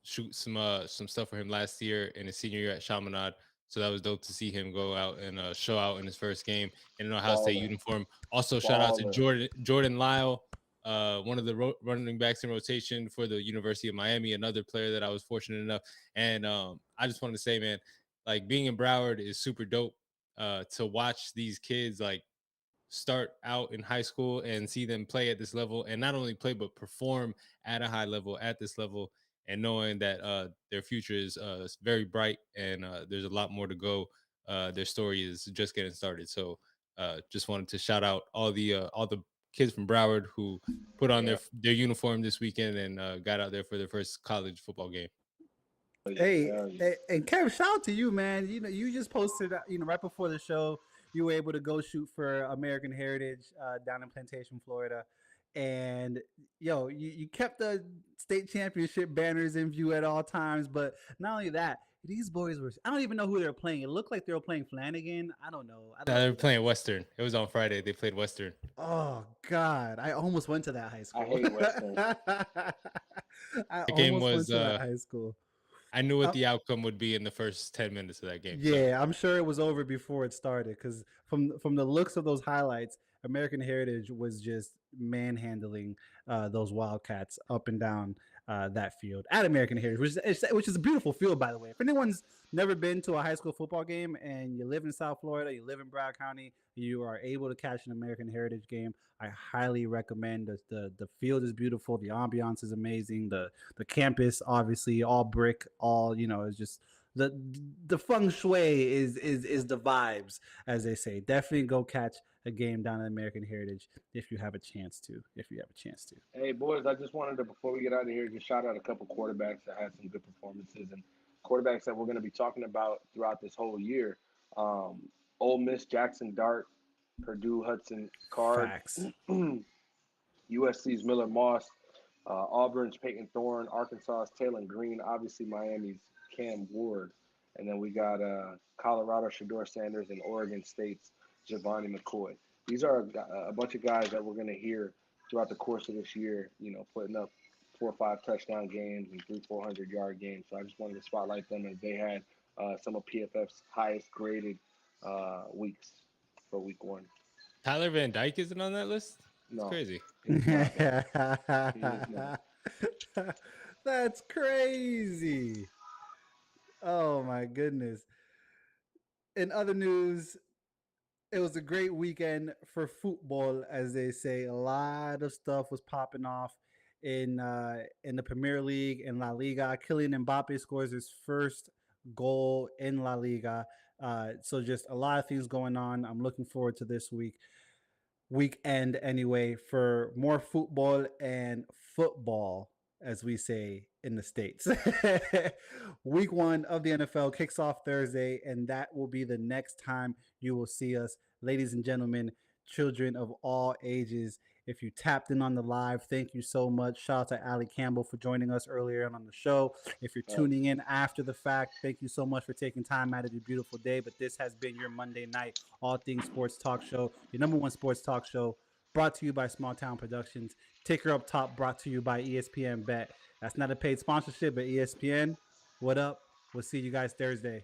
shoot some stuff for him last year in his senior year at Chaminade. So that was dope to see him go out and show out in his first game in an Ohio State uniform. Also, shout out to Jordan Lyle, one of the running backs in rotation for the University of Miami, another player that I was fortunate enough. And I just wanted to say, man, like being in Broward is super dope. To watch these kids like start out in high school and see them play at this level, and not only play but perform at a high level at this level, and knowing that their future is very bright and there's a lot more to go. Their story is just getting started. So just wanted to shout out all the kids from Broward who put on their uniform this weekend and got out there for their first college football game. Hey, and Kev, shout out to you, man. You just posted, right before the show, you were able to go shoot for American Heritage down in Plantation, Florida. And you kept the state championship banners in view at all times. But not only that, these boys I don't even know who they were playing. It looked like they were playing Flanagan. I don't know. They were playing Western. It was on Friday. They played Western. Oh, God. I almost went to that high school. I hate Western. The game was high school. I knew what the outcome would be in the first 10 minutes of that game. Yeah, so. I'm sure it was over before it started because from the looks of those highlights, American Heritage was just manhandling those Wildcats up and down that field at American Heritage, which is a beautiful field, by the way. If anyone's never been to a high school football game and you live in South Florida, you live in Broward County, you are able to catch an American Heritage game, I highly recommend. The field is beautiful, the ambiance is amazing, the campus obviously all brick, all it's just the feng shui is the vibes, as they say. Definitely go catch a game down at American Heritage if you have a chance to. Hey boys, I just wanted to, before we get out of here, just shout out a couple quarterbacks that had some good performances and quarterbacks that we're going to be talking about throughout this whole year. Ole Miss Jackson Dart, Purdue Hudson Card, USC's Miller Moss, Auburn's Peyton Thorne, Arkansas's Taylor Green, obviously Miami's Cam Ward, and then we got Colorado Shador Sanders and Oregon State's Giovanni McCoy. These are a bunch of guys that we're going to hear throughout the course of this year, putting up 4 or 5 touchdown games and 300-400 yard games. So I just wanted to spotlight them as they had some of PFF's highest graded weeks for week 1. Tyler Van Dyke isn't on that list? No. Crazy. That's crazy. Oh my goodness. In other news, it was a great weekend for football, as they say. A lot of stuff was popping off in the Premier League and La Liga. Kylian Mbappe scores his first goal in La Liga. So just a lot of things going on. I'm looking forward to this weekend anyway, for more football and football, as we say in the States. Week 1 of the NFL kicks off Thursday, and that will be the next time you will see us. Ladies and gentlemen, children of all ages, if you tapped in on the live, thank you so much. Shout out to Ali Campbell for joining us earlier on the show. If you're tuning in after the fact, thank you so much for taking time out of your beautiful day. But this has been your Monday night All Things Sports Talk Show, your #1 sports talk show brought to you by Small Town Productions. Ticker Up Top brought to you by ESPN Bet. That's not a paid sponsorship, but ESPN, what up? We'll see you guys Thursday.